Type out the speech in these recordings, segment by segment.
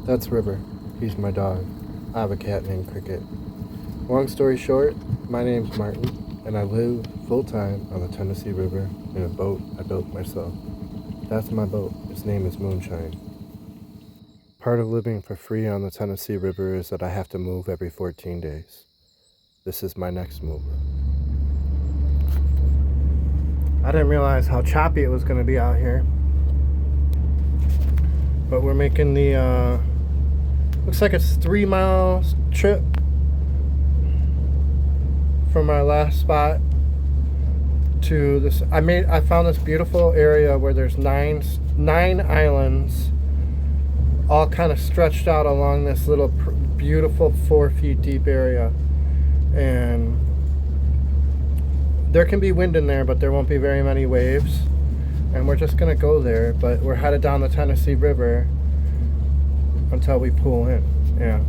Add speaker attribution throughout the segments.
Speaker 1: That's River. He's my dog. I have a cat named Cricket. Long story short, my name's Martin, and I live full-time on the Tennessee River in a boat I built myself. That's my boat. Its name is Moonshine. Part of living for free on the Tennessee River is that I have to move every 14 days. This is my next move. I didn't realize how choppy it was going to be out here. But we're making the, looks like it's 3 miles trip from our last spot to this. I found this beautiful area where there's nine islands all kind of stretched out along this little beautiful 4 feet deep area. And there can be wind in there, but there won't be very many waves. And we're just gonna go there, but we're headed down the Tennessee River until we pull in. Yeah.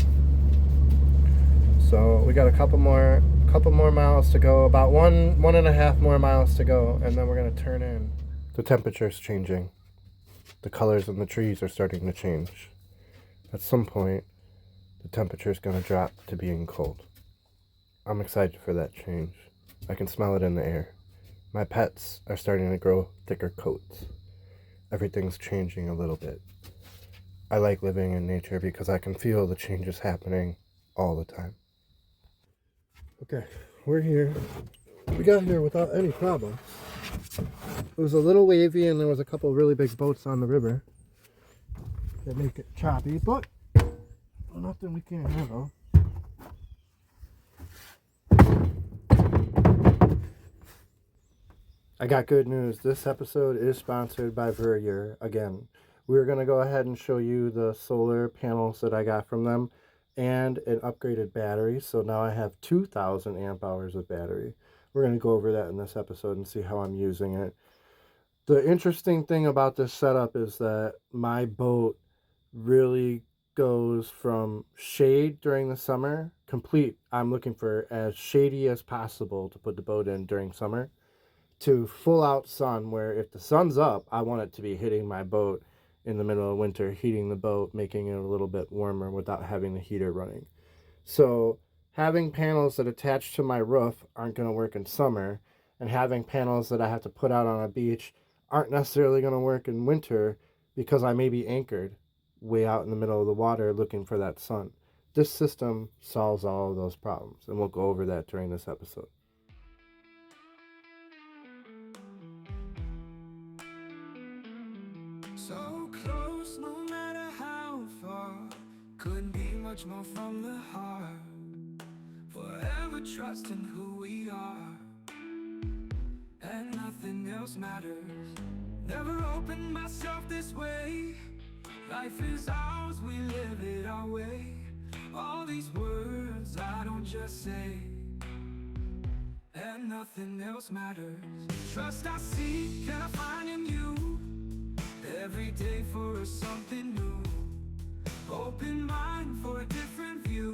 Speaker 1: So we got a couple more miles to go, about one and a half more miles to go, and then we're gonna turn in. The temperature's changing. The colors in the trees are starting to change. At some point, the temperature's gonna drop to being cold. I'm excited for that change. I can smell it in the air. My pets are starting to grow thicker coats. Everything's changing a little bit. I like living in nature because I can feel the changes happening all the time. Okay, we're here. We got here without any problem. It was a little wavy and there was a couple of really big boats on the river that make it choppy, but nothing we can't handle. I got good news. This episode is sponsored by Veryeah. Again, we're going to go ahead and show you the solar panels that I got from them and an upgraded battery. So now I have 2,000 amp hours of battery. We're going to go over that in this episode and see how I'm using it. The interesting thing about this setup is that my boat really goes from shade during the summer, complete. I'm looking for as shady as possible to put the boat in during summer, to full out sun, where if the sun's up, I want it to be hitting my boat in the middle of winter, heating the boat, making it a little bit warmer without having the heater running. So having panels that attach to my roof aren't going to work in summer, and having panels that I have to put out on a beach aren't necessarily going to work in winter because I may be anchored way out in the middle of the water looking for that sun. This system solves all of those problems, and we'll go over that during this episode.
Speaker 2: So close, no matter how far, couldn't be much more from the heart. Forever trusting who we are, and nothing else matters. Never opened myself this way. Life is ours, we live it our way. All these words I don't just say, and nothing else matters. Trust I seek and I find in you. Every day for us something new. Open mind for a different view,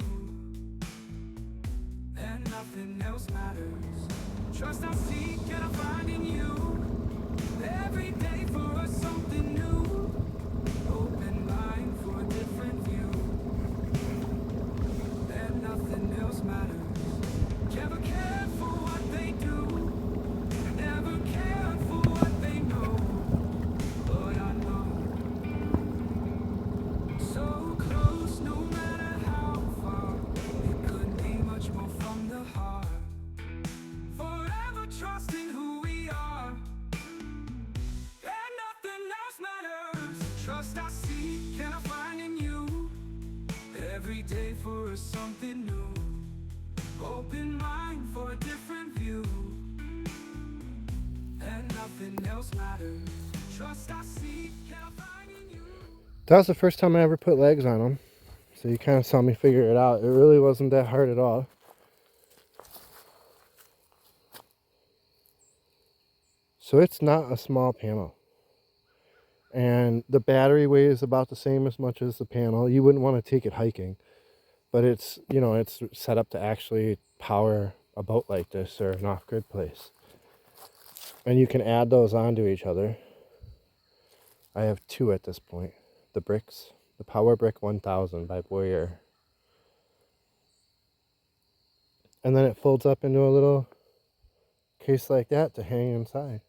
Speaker 2: and nothing else matters. Trust I seek and I find in you. Every day for us something new. Open mind for a different view, and nothing else matters. Never cared for what they do, never cared for what they know. But I know, so close, no matter how far, it couldn't be much more from the heart. Forever trusting who we are, and nothing else matters. Trust I seek and I find in you. Every day for us something new. Open mind for a different view, and nothing else matters. Trust I seek and I find in you.
Speaker 1: That was the first time I ever put legs on them, so you kind of saw me figure it out. It really wasn't that hard at all. So it's not a small panel, and the battery weighs about the same as much as the panel. You wouldn't want to take it hiking, but it's, you know, it's set up to actually power a boat like this or an off-grid place, and you can add those onto each other. I have 2 at this point. The bricks, The Power Brick 1000 by Veryeah. And then it folds up into a little case like that to hang inside.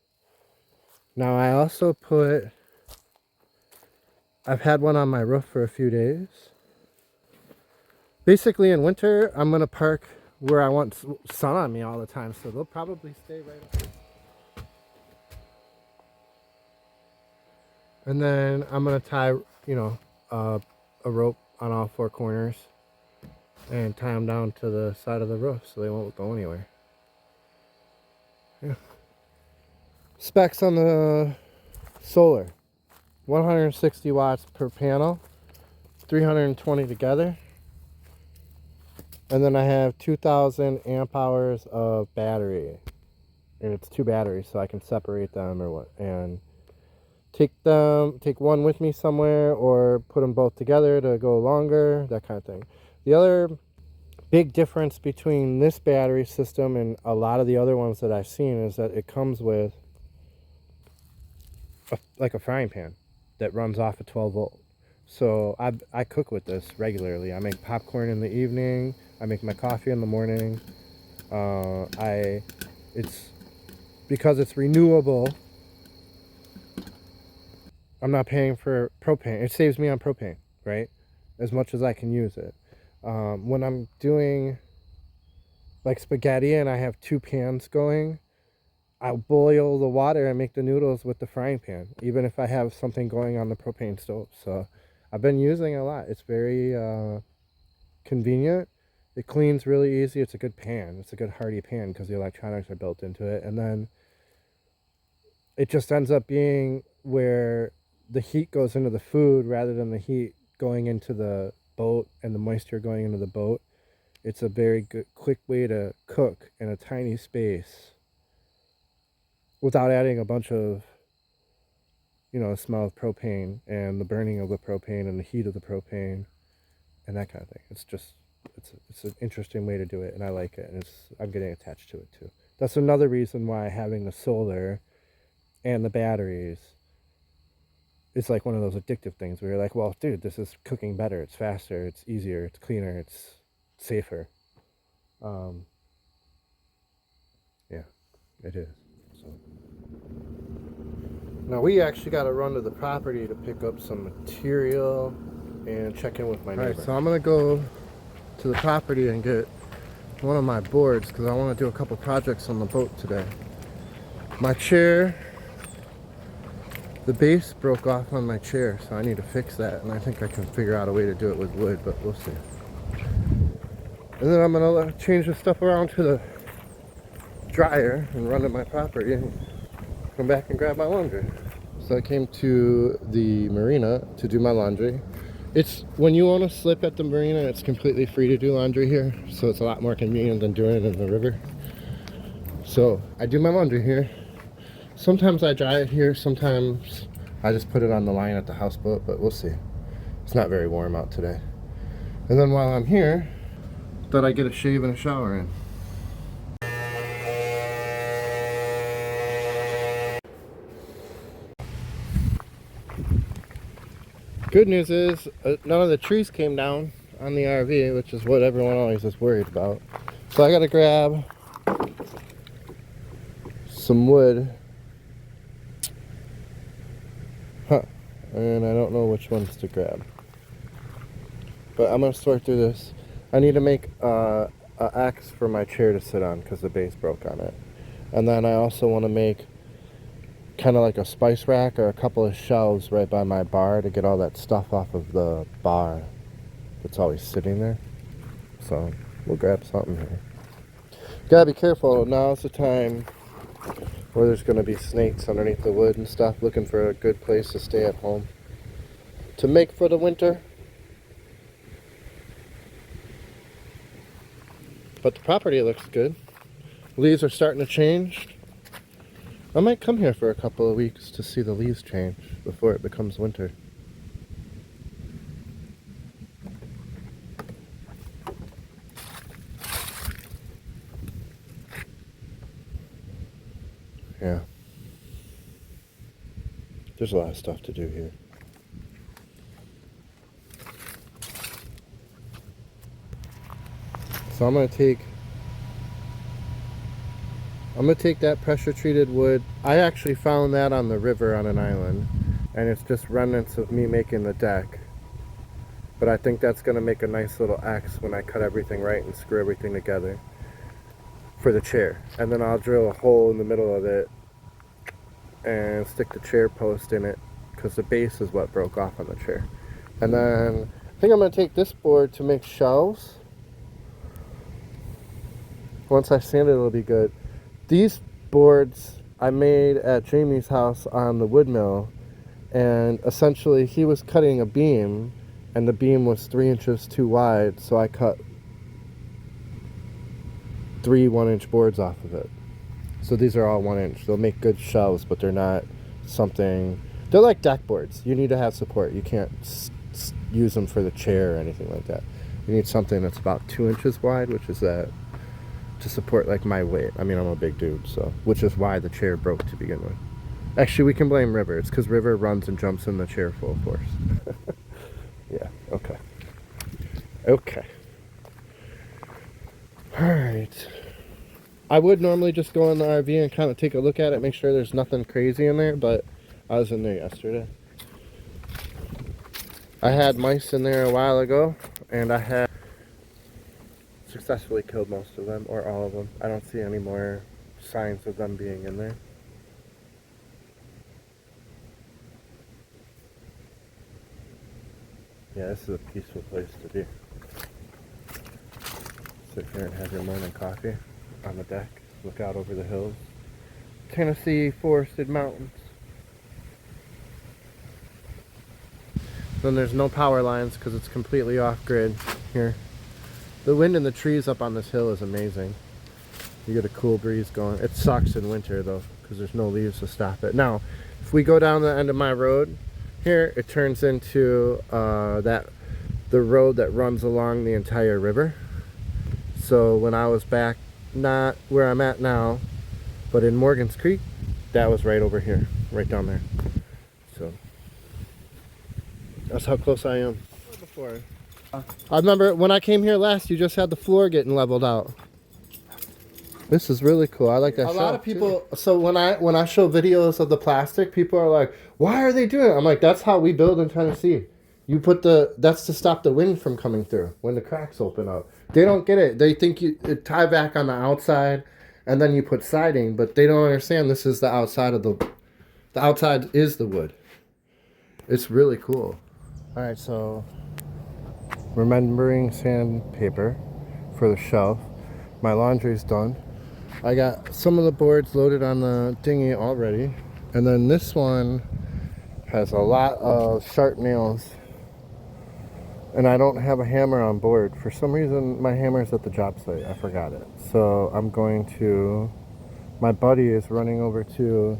Speaker 1: Now I also I've had one on my roof for a few days. Basically in winter, I'm going to park where I want sun on me all the time, so they'll probably stay right up. And then I'm going to tie, a rope on all four corners and tie them down to the side of the roof so they won't go anywhere. Yeah. Specs on the solar: 160 watts per panel, 320 together. And then I have 2,000 amp hours of battery, and it's 2 batteries, so I can separate them and take one with me somewhere, or put them both together to go longer, that kind of thing. The other big difference between this battery system and a lot of the other ones that I've seen is that it comes with like a frying pan that runs off a 12 volt. So I cook with this regularly. I make popcorn in the evening. I make my coffee in the morning. It's because it's renewable. I'm not paying for propane. It saves me on propane, right? As much as I can use it. When I'm doing like spaghetti and I have 2 pans going, I'll boil the water and make the noodles with the frying pan, even if I have something going on the propane stove. So I've been using it a lot. It's very convenient. It cleans really easy. It's a good pan. It's a good hearty pan because the electronics are built into it. And then it just ends up being where the heat goes into the food rather than the heat going into the boat and the moisture going into the boat. It's a very good, quick way to cook in a tiny space without adding a bunch of, the smell of propane and the burning of the propane and the heat of the propane and that kind of thing. It's an interesting way to do it, and I like it, and I'm getting attached to it too. That's another reason why having the solar and the batteries is like one of those addictive things where you're like, well, dude, this is cooking better. It's faster. It's easier. It's cleaner. It's safer. Yeah, it is. So now we actually got to run to the property to pick up some material and check in with my neighbor. All right, so I'm gonna go to the property and get one of my boards because I want to do a couple projects on the boat today. My chair, the base broke off on my chair, so I need to fix that, and I think I can figure out a way to do it with wood, but we'll see. And then I'm gonna change the stuff around to the dryer and run to my property and come back and grab my laundry. So I came to the Marina to do my laundry. It's when you own a slip at the Marina, it's completely free to do laundry here, so it's a lot more convenient than doing it in the river. So I do my laundry here. Sometimes I dry it here, sometimes I just put it on the line at the houseboat, but we'll see. It's not very warm out today. And then while I'm here, thought I'd get a shave and a shower in. Good news is none of the trees came down on the RV, which is what everyone always is worried about. So I gotta grab some wood. And I don't know which ones to grab. But I'm gonna sort through this. I need to make a X for my chair to sit on because the base broke on it. And then I also want to make kind of like a spice rack or a couple of shelves right by my bar to get all that stuff off of the bar that's always sitting there. So we'll grab something here. Gotta be careful. Now's the time where there's gonna be snakes underneath the wood and stuff, looking for a good place to stay at home to make for the winter. But the property looks good. Leaves are starting to change. I might come here for a couple of weeks to see the leaves change before it becomes winter. Yeah. There's a lot of stuff to do here. So I'm gonna take that pressure treated wood. I actually found that on the river on an island, and it's just remnants of me making the deck. But I think that's gonna make a nice little X when I cut everything right and screw everything together for the chair. And then I'll drill a hole in the middle of it and stick the chair post in it, because the base is what broke off on the chair. And then I think I'm gonna take this board to make shelves. Once I sand it, it'll be good. These boards I made at Jamie's house on the wood mill, and essentially he was cutting a beam, and the beam was 3 inches too wide, so I cut 3 1-inch boards off of it. So these are all 1 inch. They'll make good shelves, but they're not something. They're like deck boards. You need to have support. You can't use them for the chair or anything like that. You need something that's about 2 inches wide, which is that, to support like my weight. I mean, I'm a big dude, so, which is why the chair broke to begin with. Actually, we can blame River. It's because River runs and jumps in the chair full force. Yeah, okay. Okay. Alright. I would normally just go in the RV and kind of take a look at it, make sure there's nothing crazy in there, but I was in there yesterday. I had mice in there a while ago, and I had successfully killed most of them, or all of them. I don't see any more signs of them being in there. Yeah, this is a peaceful place to be. Sit here and have your morning coffee on the deck, look out over the hills. Tennessee forested mountains. Then there's no power lines because it's completely off grid here. The wind in the trees up on this hill is amazing. You get a cool breeze going. It sucks in winter though, because there's no leaves to stop it. Now, if we go down the end of my road here, it turns into the road that runs along the entire river. So when I was back, not where I'm at now, but in Morgan's Creek, that was right over here, right down there. So that's how close I am. Before, I remember when I came here last, you just had the floor getting leveled out. This is really cool. I like that. A lot of people. So when I show videos of the plastic, people are like, "Why are they doing it?" I'm like, "That's how we build in Tennessee. You put that's to stop the wind from coming through when the cracks open up." They don't get it. They think you tie back on the outside, and then you put siding, but they don't understand this is the outside of the outside is the wood. It's really cool. All right, so remembering sandpaper for the shelf. My laundry's done. I got some of the boards loaded on the dinghy already, and then this one has a lot of sharp nails, and I don't have a hammer on board. For some reason my hammer's at the job site. I forgot it. So I'm going to, my buddy is running over to,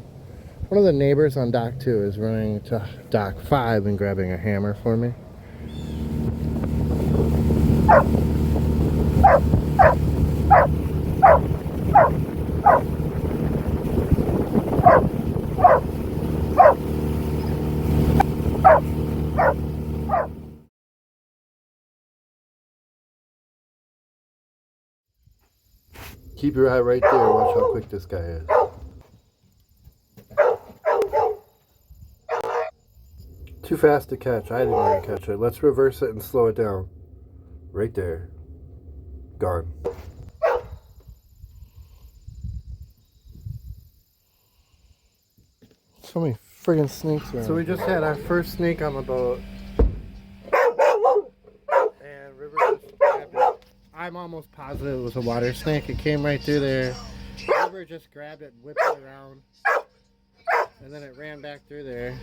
Speaker 1: one of the neighbors on dock 2 is running to dock 5 and grabbing a hammer for me. Keep your eye right there. Watch how quick this guy is. Too fast to catch. I didn't even catch it. Let's reverse it and slow it down. Right there. Gone. So many friggin' snakes around. So we just had our first snake on the boat. And River just grabbed it. I'm almost positive it was a water snake. It came right through there. River just grabbed it, whipped it around. And then it ran back through there.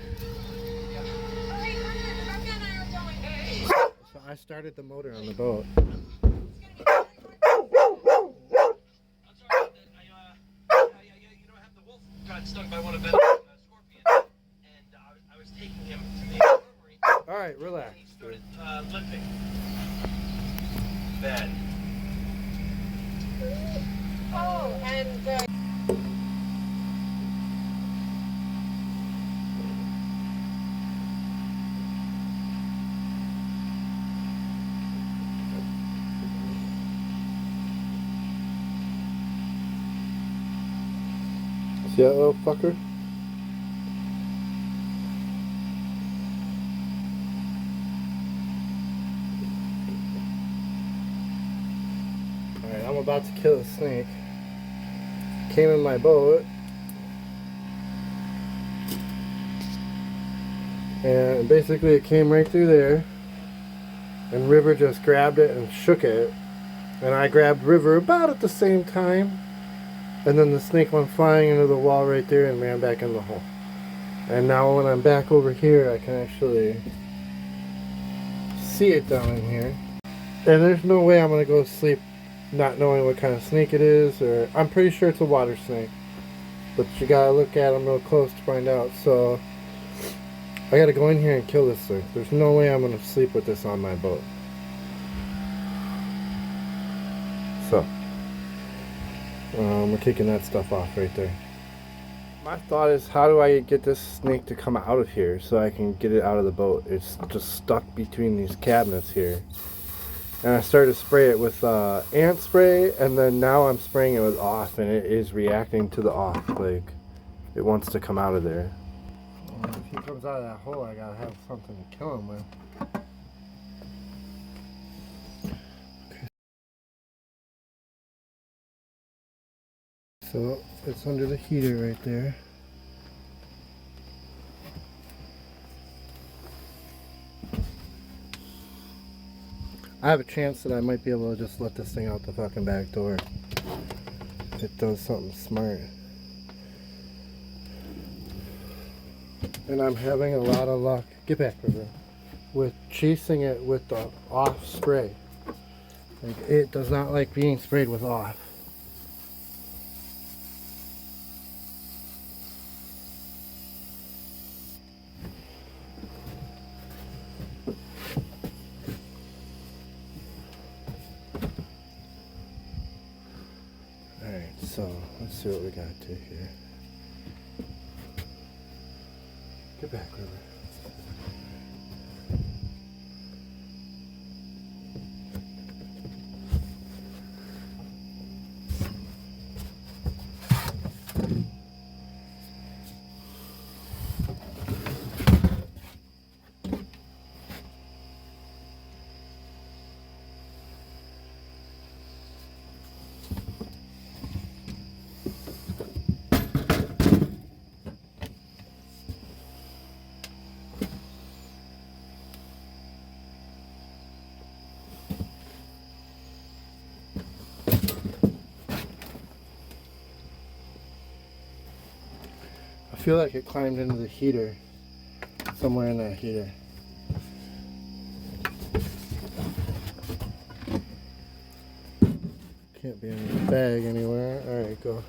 Speaker 1: So I started the motor on the boat.
Speaker 3: Got stuck by one of Ben's scorpions, and I was taking him to the infirmary.
Speaker 1: All right, relax.
Speaker 3: He started limping. Bad.
Speaker 4: Oh, and
Speaker 1: See that little fucker? Alright, I'm about to kill a snake. Came in my boat. And basically it came right through there. And River just grabbed it and shook it. And I grabbed River about at the same time. And then the snake went flying into the wall right there and ran back in the hole. And now when I'm back over here, I can actually see it down in here. And there's no way I'm going to go to sleep not knowing what kind of snake it is. Or I'm pretty sure it's a water snake. But you got to look at them real close to find out. So I got to go in here and kill this thing. There's no way I'm going to sleep with this on my boat. So we're kicking that stuff off right there. My thought is, how do I get this snake to come out of here so I can get it out of the boat? It's just stuck between these cabinets here. And I started to spray it with ant spray, and then now I'm spraying it with off, and it is reacting to the off. Like, it wants to come out of there. If he comes out of that hole, I gotta have something to kill him with. So it's under the heater right there. I have a chance that I might be able to just let this thing out the fucking back door. It does something smart. And I'm having a lot of luck. Get back, River. With chasing it with the off spray. Like, it does not like being sprayed with off. Alright, so let's see what we got to here. Get back, River. I feel like it climbed into the heater, somewhere in that heater. Can't be in the bag anywhere. Alright, go.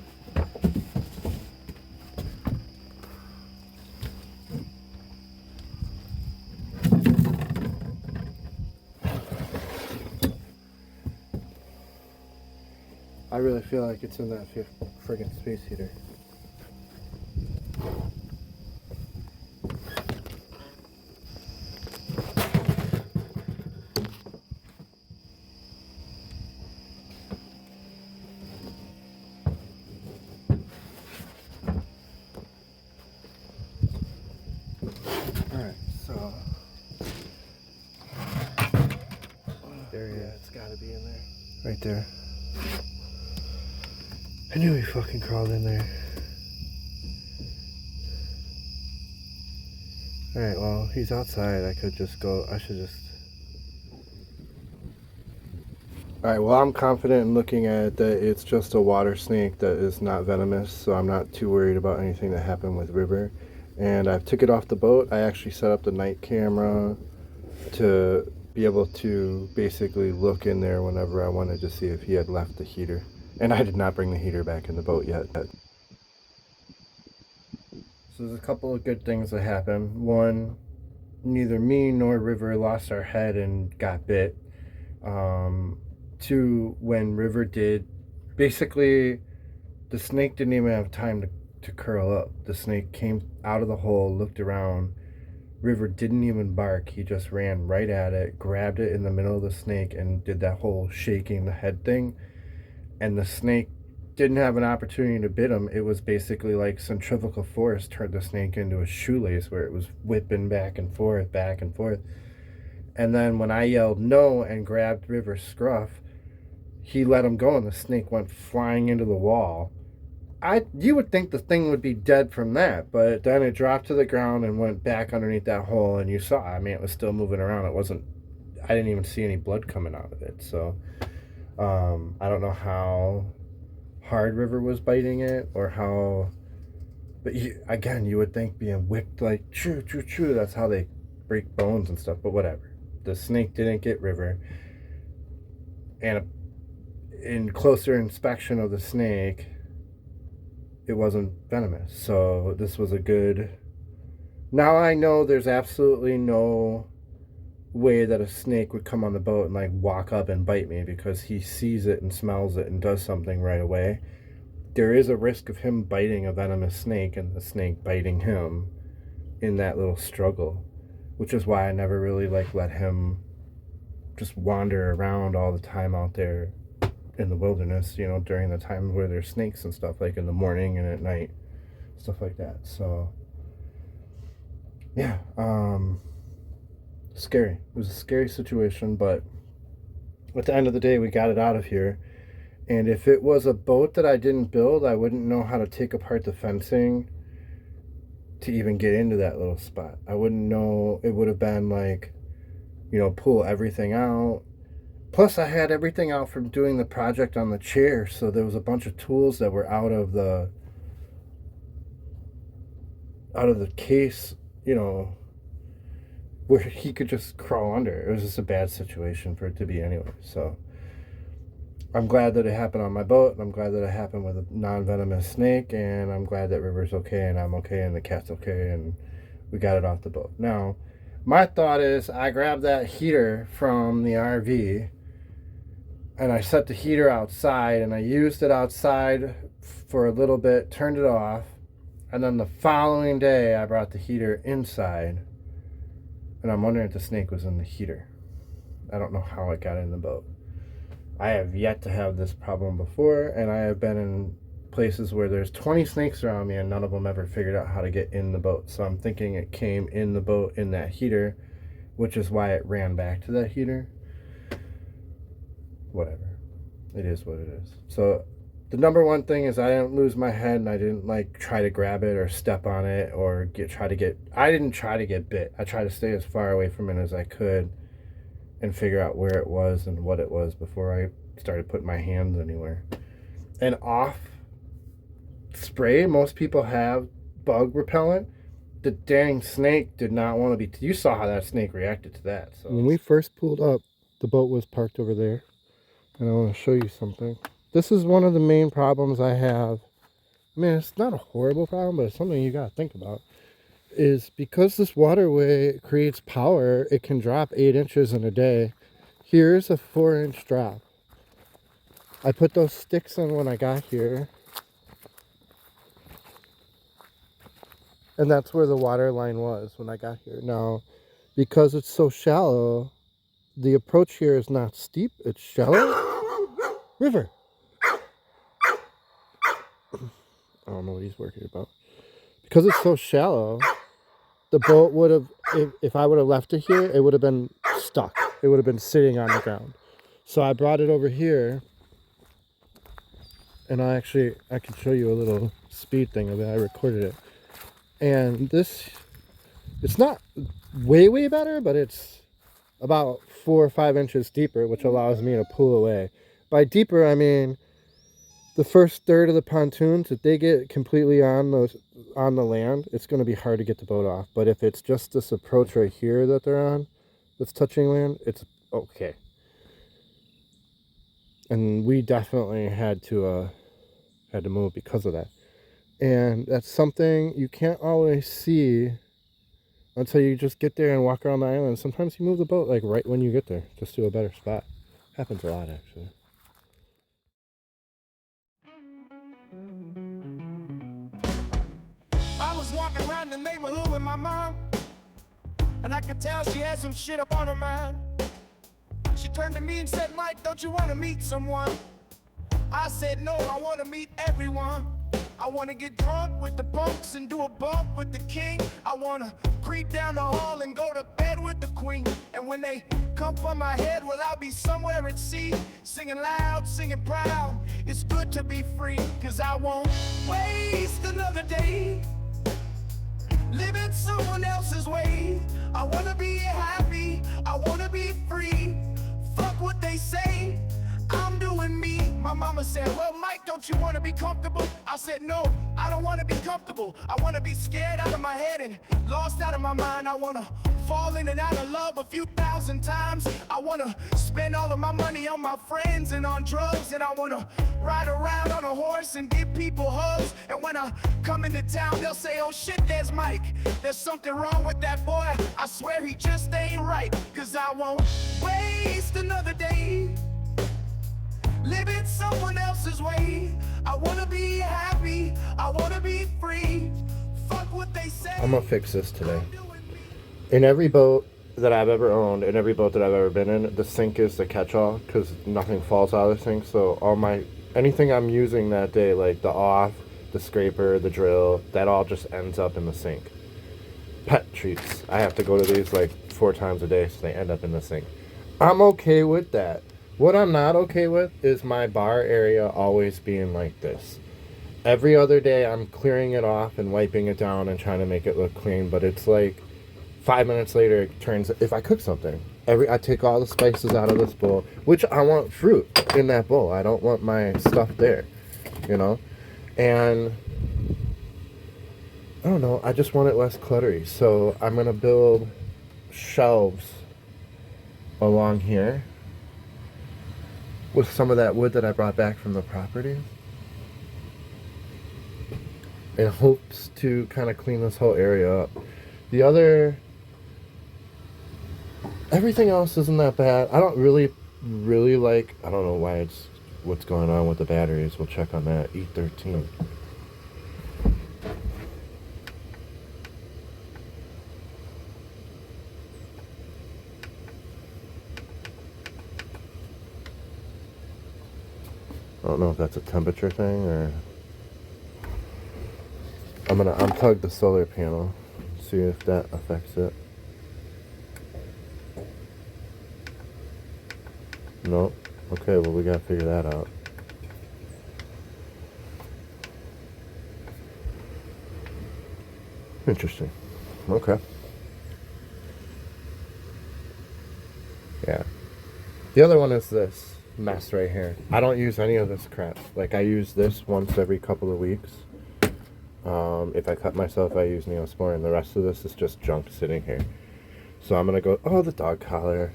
Speaker 1: I really feel like it's in that friggin' space heater. Alright, so it's gotta be in there. Right there. I knew he fucking crawled in there. Alright, well, he's outside. I could just go. I should just. Alright, well, I'm confident in looking at it that it's just a water snake that is not venomous, so I'm not too worried about anything that happened with River. And I've took it off the boat. I actually set up the night camera to be able to basically look in there whenever I wanted to see if he had left the heater. And I did not bring the heater back in the boat yet. So there's a couple of good things that happened. One, neither me nor River lost our head and got bit. Two, when River did, basically the snake didn't even have time to curl up. The snake came out of the hole, looked around. River didn't even bark. He just ran right at it, grabbed it in the middle of the snake, and did that whole shaking the head thing. And the snake didn't have an opportunity to bit him. It was basically like centrifugal force turned the snake into a shoelace where it was whipping back and forth, back and forth. And then when I yelled no and grabbed River's scruff, he let him go and the snake went flying into the wall. You would think the thing would be dead from that, but then it dropped to the ground and went back underneath that hole, and you saw, I mean, it was still moving around. I didn't even see any blood coming out of it. So I don't know how hard River was biting it or how, but again, you would think being whipped like choo choo choo, that's how they break bones and stuff, but whatever. The snake didn't get River, and in closer inspection of the snake, it wasn't venomous. So this was a good, now I know there's absolutely no way that a snake would come on the boat and like walk up and bite me, because he sees it and smells it and does something right away. There is a risk of him biting a venomous snake and the snake biting him in that little struggle, which is why I never really like let him just wander around all the time out there in the wilderness, you know, during the time where there's snakes and stuff, like in the morning and at night, stuff like that. So yeah, scary. It was a scary situation, but at the end of the day, we got it out of here. And if it was a boat that I didn't build, I wouldn't know how to take apart the fencing to even get into that little spot. I wouldn't know. It would have been like, you know, pull everything out. Plus, I had everything out from doing the project on the chair, so there was a bunch of tools that were out of the case, you know, where he could just crawl under. It was just a bad situation for it to be anyway. So I'm glad that it happened on my boat, and I'm glad that it happened with a non-venomous snake, and I'm glad that River's okay, and I'm okay, and the cat's okay, and we got it off the boat. Now, my thought is I grabbed that heater from the RV, and I set the heater outside, and I used it outside for a little bit, turned it off, and then the following day I brought the heater inside, and I'm wondering if the snake was in the heater. I don't know how it got in the boat. I have yet to have this problem before, and I have been in places where there's 20 snakes around me and none of them ever figured out how to get in the boat. So I'm thinking it came in the boat in that heater, which is why it ran back to that heater. Whatever. It is what it is. So the number one thing is I didn't lose my head, and I didn't like try to grab it or step on it or I didn't try to get bit. I tried to stay as far away from it as I could and figure out where it was and what it was before I started putting my hands anywhere. And off spray, most people have bug repellent. The dang snake did not want to be. You saw how that snake reacted to that. So when we first pulled up, the boat was parked over there, and I want to show you something. This is one of the main problems I have. I mean, it's not a horrible problem, but it's something you got to think about. Is because this waterway creates power, it can drop 8 inches in a day. Here's a 4-inch drop. I put those sticks in when I got here, and that's where the water line was when I got here. Now, because it's so shallow, the approach here is not steep, it's shallow. River! I don't know what he's worried about. Because it's so shallow, the boat would have, if I would have left it here, it would have been stuck. It would have been sitting on the ground. So I brought it over here, and I can show you a little speed thing of it. I recorded it. And it's not way better, but it's about 4 or 5 inches deeper, which allows me to pull away. By deeper, I mean the first third of the pontoons, if they get completely on the land, it's going to be hard to get the boat off. But if it's just this approach right here that they're on, that's touching land, it's okay. And we definitely had to move because of that. And that's something you can't always see until you just get there and walk around the island. Sometimes you move the boat like right when you get there, just to a better spot. Happens a lot, actually.
Speaker 2: I was walking around the neighborhood with my mom, and I could tell she had some shit up on her mind. She turned to me and said, "Mike, don't you want to meet someone?" I said no, I wanna meet everyone. I wanna get drunk with the punks and do a bump with the king. I wanna creep down the hall and go to bed with the queen. And when they come for my head, well, I'll be somewhere at sea, singing loud, singing proud. It's good to be free, cause I won't waste another day living someone else's way. I wanna be happy, I wanna be free. Fuck what they say, I'm doing me. My mama said, well, Mike, don't you wanna be comfortable? I said, no, I don't wanna be comfortable. I wanna be scared out of my head and lost out of my mind. I wanna fall in and out of love a few thousand times. I wanna spend all of my money on my friends and on drugs. And I wanna ride around on a horse and give people hugs. And when I come into town, they'll say, oh shit, there's Mike. There's something wrong with that boy. I swear he just ain't right. Cause I won't waste another day living someone else's way. I wanna be happy, I wanna be free. Fuck what they say.
Speaker 1: I'm gonna fix this today. In every boat that I've ever owned, in every boat that I've ever been in, the sink is the catch-all because nothing falls out of the sink. So anything I'm using that day, like the off, the scraper, the drill, that all just ends up in the sink. Pet treats. I have to go to these like 4 times a day, so they end up in the sink. I'm okay with that. What I'm not okay with is my bar area always being like this. Every other day I'm clearing it off and wiping it down and trying to make it look clean, but it's like 5 minutes later it turns, if I cook something, I take all the spices out of this bowl, which I want fruit in that bowl. I don't want my stuff there, you know? And I don't know, I just want it less cluttery. So I'm gonna build shelves along here with some of that wood that I brought back from the property, in hopes to kind of clean this whole area up. Everything else isn't that bad. I don't really like, I don't know what's going on with the batteries. We'll check on that. E13. I don't know if that's a temperature thing or... I'm gonna unplug the solar panel, see if that affects it. Nope. Okay, well, we gotta figure that out. Interesting. Okay. Yeah. The other one is this mess right here. I don't use any of this crap. Like, I use this once every couple of weeks. If I cut myself, I use Neosporin. The rest of this is just junk sitting here. So I'm gonna go, oh, the dog collar.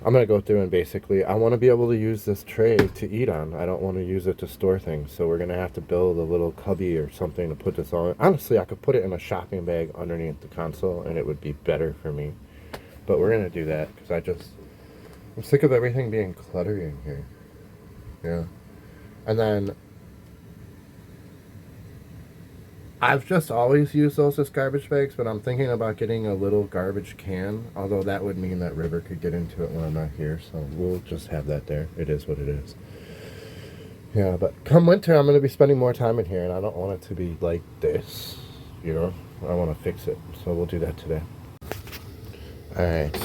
Speaker 1: I'm gonna go through and basically, I want to be able to use this tray to eat on. I don't want to use it to store things. So we're gonna have to build a little cubby or something to put this all in. Honestly, I could put it in a shopping bag underneath the console and it would be better for me. But we're gonna do that because I'm sick of everything being cluttery in here. Yeah. And then I've just always used those as garbage bags, but I'm thinking about getting a little garbage can, although that would mean that River could get into it when I'm not here, so we'll just have that there. It is what it is. Yeah, but come winter, I'm going to be spending more time in here, and I don't want it to be like this, you know? I want to fix it, so we'll do that today. Alright.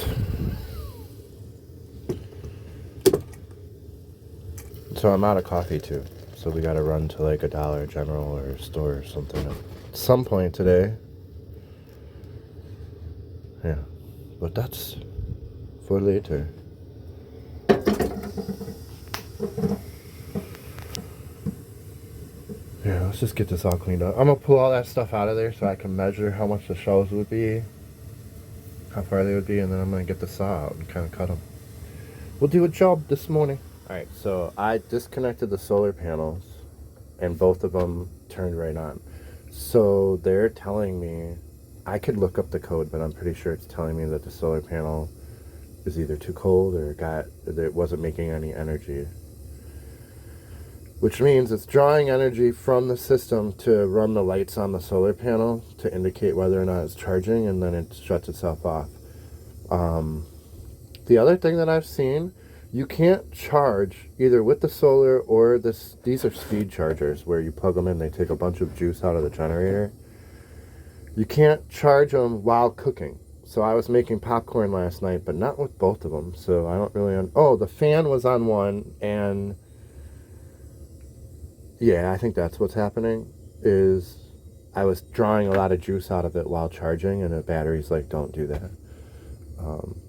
Speaker 1: So I'm out of coffee, too. So we gotta run to like a Dollar General or a store or something at some point today. Yeah, but that's for later. Yeah, let's just get this all cleaned up. I'm gonna pull all that stuff out of there so I can measure how much the shelves would be, how far they would be, and then I'm gonna get the saw out and kind of cut them. We'll do a job this morning. Alright, so I disconnected the solar panels and both of them turned right on. So they're telling me, I could look up the code, but I'm pretty sure it's telling me that the solar panel is either too cold or it wasn't making any energy. Which means it's drawing energy from the system to run the lights on the solar panel to indicate whether or not it's charging, and then it shuts itself off. The other thing that I've seen, you can't charge either with the solar or this. These are speed chargers where you plug them in, they take a bunch of juice out of the generator. You can't charge them while cooking. So I was making popcorn last night, but not with both of them. So I don't really... Oh, the fan was on one, and yeah, I think that's what's happening, is I was drawing a lot of juice out of it while charging, and the batteries like, don't do that.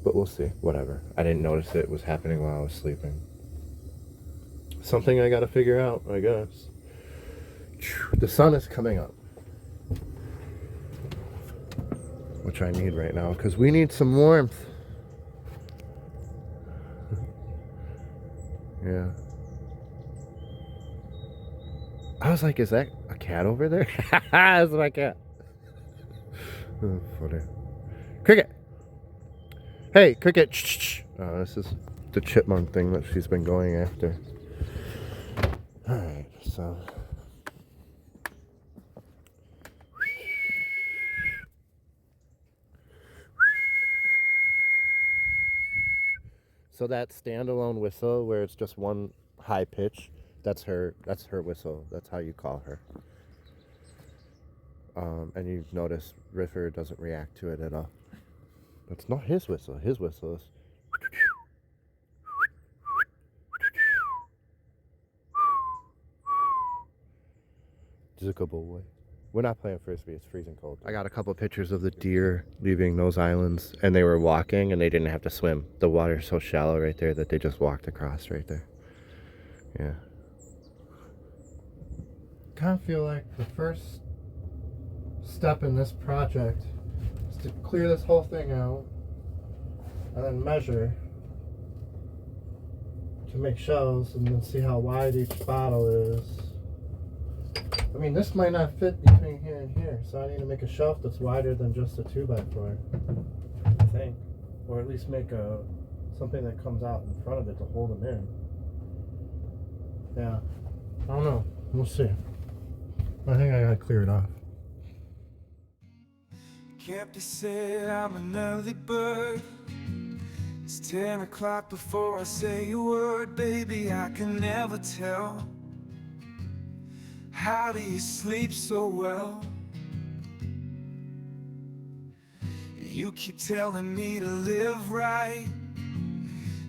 Speaker 1: But we'll see. Whatever. I didn't notice it was happening while I was sleeping. Something I gotta figure out, I guess. The sun is coming up, which I need right now, because we need some warmth. Yeah. I was like, is that a cat over there? That's my cat. Oh, funny. Cricket! Hey, Cricket! Shh. Oh, this is the chipmunk thing that she's been going after. Alright, so... So that standalone whistle where it's just one high pitch, that's her whistle. That's how you call her. And you notice Riffer doesn't react to it at all. That's not his whistle. His whistle is... Just a good boy. We're not playing frisbee. It's freezing cold. I got a couple pictures of the deer leaving those islands, and they were walking, and they didn't have to swim. The water's so shallow right there that they just walked across right there. Yeah. Kind of feel like the first step in this project is to clear this whole thing out and then measure to make shelves and then see how wide each bottle is. I mean, this might not fit between here and here, so I need to make a shelf that's wider than just a 2x4, I think. Or at least make something that comes out in front of it to hold them in. Yeah. I don't know. We'll see. I think I gotta clear it off.
Speaker 2: Can't be said I'm an early bird. It's 10 o'clock before I say a word. Baby, I can never tell. How do you sleep so well? You keep telling me to live right,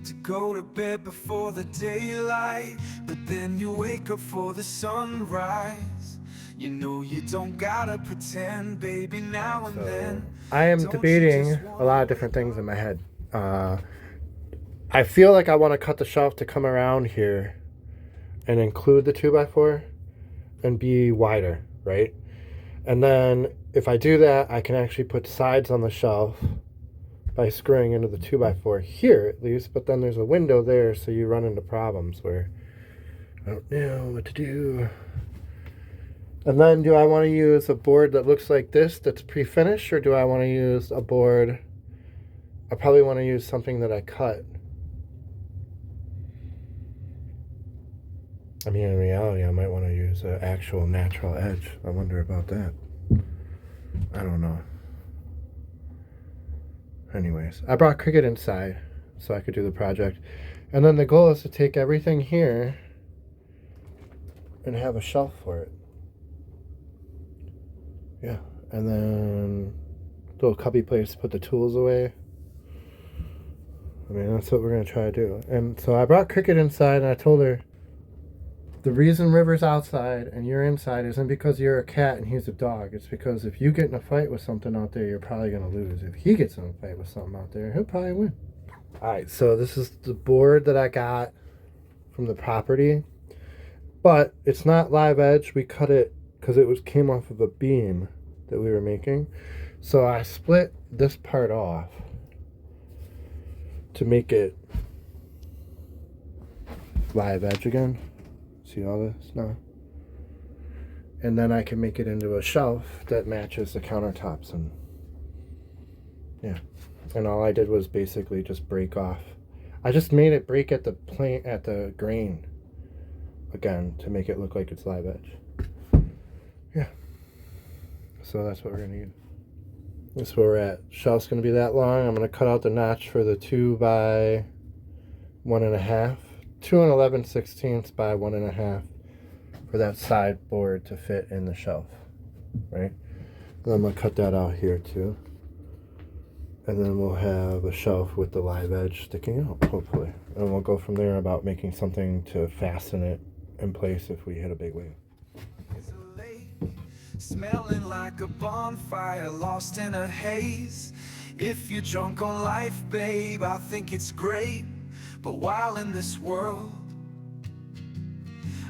Speaker 2: to go to bed before the daylight, but then you wake up for the sunrise. You know you don't gotta pretend, baby, now and then.
Speaker 1: I am debating a lot of different things in my head. I feel like I want to cut the shelf to come around here and include the 2x4 and be wider, right? And then if I do that, I can actually put sides on the shelf by screwing into the 2x4 here at least, but then there's a window there, so you run into problems where I don't know what to do. And then do I want to use a board that looks like this that's pre-finished, or do I want to use a board? I probably want to use something that I cut. I mean, in reality, I might want to use an actual natural edge. I wonder about that. I don't know. Anyways, I brought Cricket inside so I could do the project. And then the goal is to take everything here and have a shelf for it. Yeah, and then a little cubby place to put the tools away. I mean, that's what we're going to try to do. And so I brought Cricket inside, and I told her, the reason River's outside and you're inside isn't because you're a cat and he's a dog. It's because if you get in a fight with something out there, you're probably going to lose. If he gets in a fight with something out there, he'll probably win. Alright, so this is the board that I got from the property. But it's not live edge. We cut it because it came off of a beam that we were making. So I split this part off to make it live edge again. See all this now? And then I can make it into a shelf that matches the countertops, and yeah. And all I did was basically just break off. I just made it break at the grain again to make it look like it's live edge. Yeah. So that's what we're gonna use. That's where we're at. Shelf's gonna be that long. I'm gonna cut out the notch for the 2x4 1.5, 2 11/16 by 1.5 for that sideboard to fit in the shelf, right? And I'm gonna cut that out here too. And then we'll have a shelf with the live edge sticking out, hopefully. And we'll go from there about making something to fasten it in place if we hit a big wave.
Speaker 2: It's a lake, smelling like a bonfire, lost in a haze. If you're drunk on life, babe, I think it's great. But while in this world,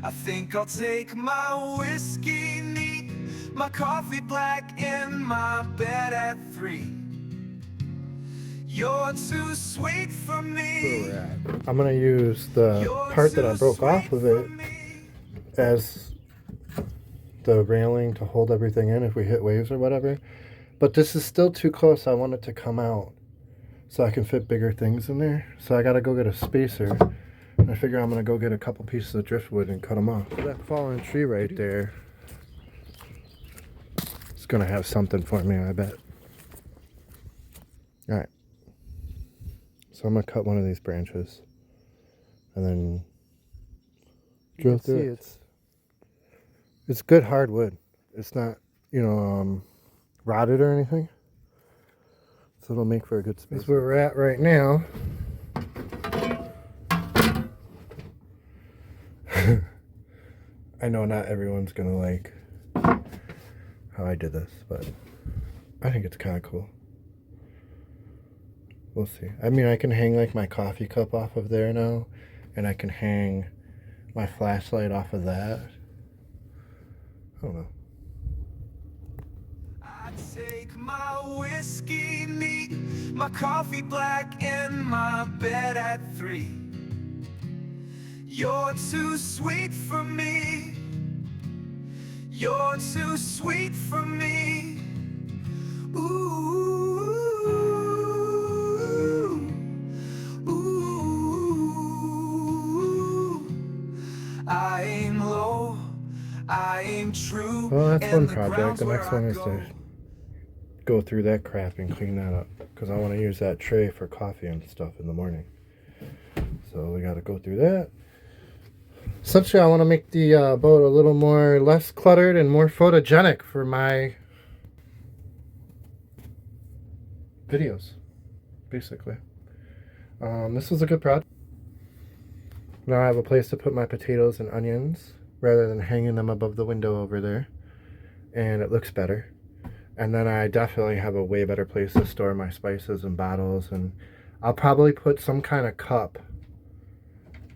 Speaker 2: I think I'll take my whiskey neat, my coffee black, in my bed at 3. You're too sweet for me.
Speaker 1: I'm gonna use the part that I broke off of it as the railing to hold everything in if we hit waves or whatever. But this is still too close. I want it to come out so I can fit bigger things in there. So I gotta go get a spacer. And I figure I'm gonna go get a couple pieces of driftwood and cut them off. So that fallen tree right there is gonna have something for me, I bet. All right. So I'm gonna cut one of these branches and then drill through it. It's good hardwood. It's not, rotted or anything. So it'll make for a good space. That's where we're at right now. I know not everyone's gonna like how I did this, but I think it's kind of cool. We'll see. I mean, I can hang like my coffee cup off of there now, and I can hang my flashlight off of that. I don't know.
Speaker 2: I take my whiskey neat, my coffee black, in my bed at 3. You're too sweet for me. You're too sweet for me. Ooh, ooh. I aim low, I aim true.
Speaker 1: Well, that's one project. The next one is to go through that crap and clean that up, because I want to use that tray for coffee and stuff in the morning. So we got to go through that. Essentially, I want to make the boat a little more less cluttered and more photogenic for my videos, basically. This was a good project. Now I have a place to put my potatoes and onions rather than hanging them above the window over there, and it looks better. And then I definitely have a way better place to store my spices and bottles, and I'll probably put some kind of cup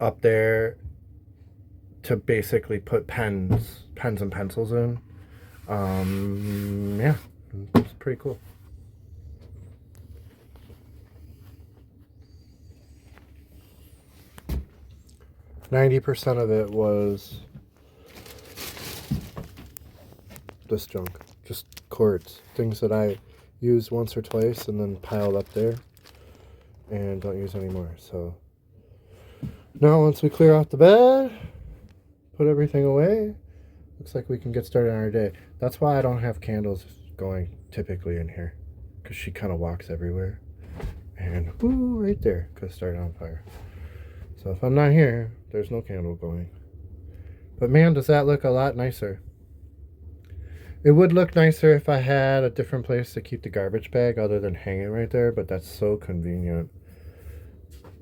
Speaker 1: up there to basically put pens and pencils in. Yeah, it's pretty cool. %90 of it was this junk, just cords, things that I used once or twice and then piled up there and don't use anymore. So now once we clear out the bed, put everything away, looks like we can get started on our day. That's why I don't have candles going typically in here, because she kind of walks everywhere. And whoo, right there, could have started on fire. So if I'm not here, there's no candle going. But man, does that look a lot nicer. It would look nicer if I had a different place to keep the garbage bag other than hanging right there, but that's so convenient.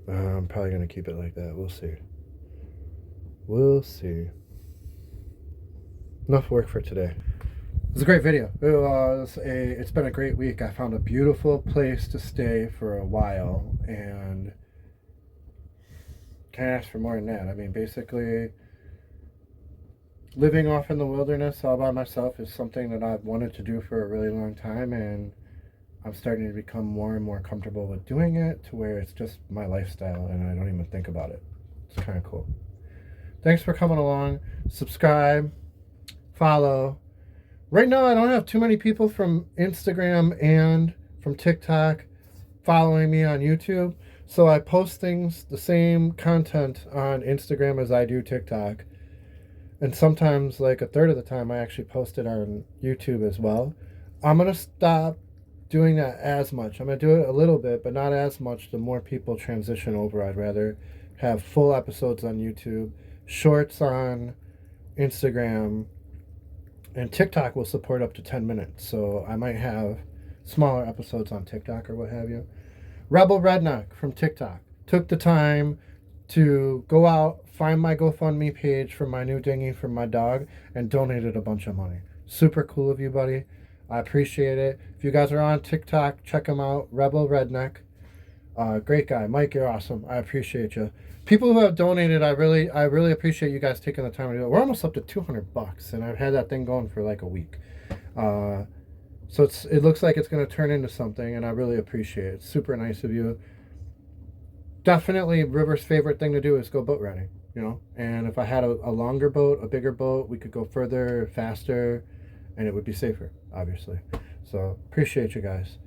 Speaker 1: I'm probably going to keep it like that. We'll see. We'll see. Enough work for today. It was a great video. It's been a great week. I found a beautiful place to stay for a while, and can't ask for more than that. I mean, basically, living off in the wilderness all by myself is something that I've wanted to do for a really long time, and I'm starting to become more and more comfortable with doing it to where it's just my lifestyle and I don't even think about it. It's kind of cool. Thanks for coming along. Subscribe, follow. Right now, I don't have too many people from Instagram and from TikTok following me on YouTube. So I post things, the same content on Instagram as I do TikTok. And sometimes, like a third of the time, I actually post it on YouTube as well. I'm going to stop doing that as much. I'm going to do it a little bit, but not as much. The more people transition over, I'd rather have full episodes on YouTube, shorts on Instagram, and TikTok will support up to 10 minutes. So I might have smaller episodes on TikTok or what have you. Rebel Redneck from TikTok took the time to go out, find my GoFundMe page for my new dinghy for my dog, and donated a bunch of money. Super cool of you, buddy. I appreciate it. If you guys are on TikTok, check him out. Rebel Redneck. Great guy. Mike, you're awesome. I appreciate you. People who have donated, I really appreciate you guys taking the time to do it. We're almost up to $200, and I've had that thing going for like a week. So it looks like it's going to turn into something, and I really appreciate it. It's super nice of you. Definitely, River's favorite thing to do is go boat riding, you know. And if I had a longer boat, a bigger boat, we could go further, faster, and it would be safer, obviously. So appreciate you guys.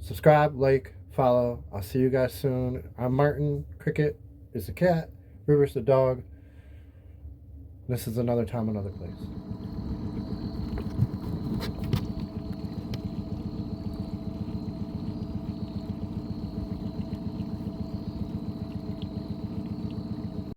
Speaker 1: Subscribe, like, follow. I'll see you guys soon. I'm Martin. Cricket is the cat. River's the dog. This is Another Time, Another Place.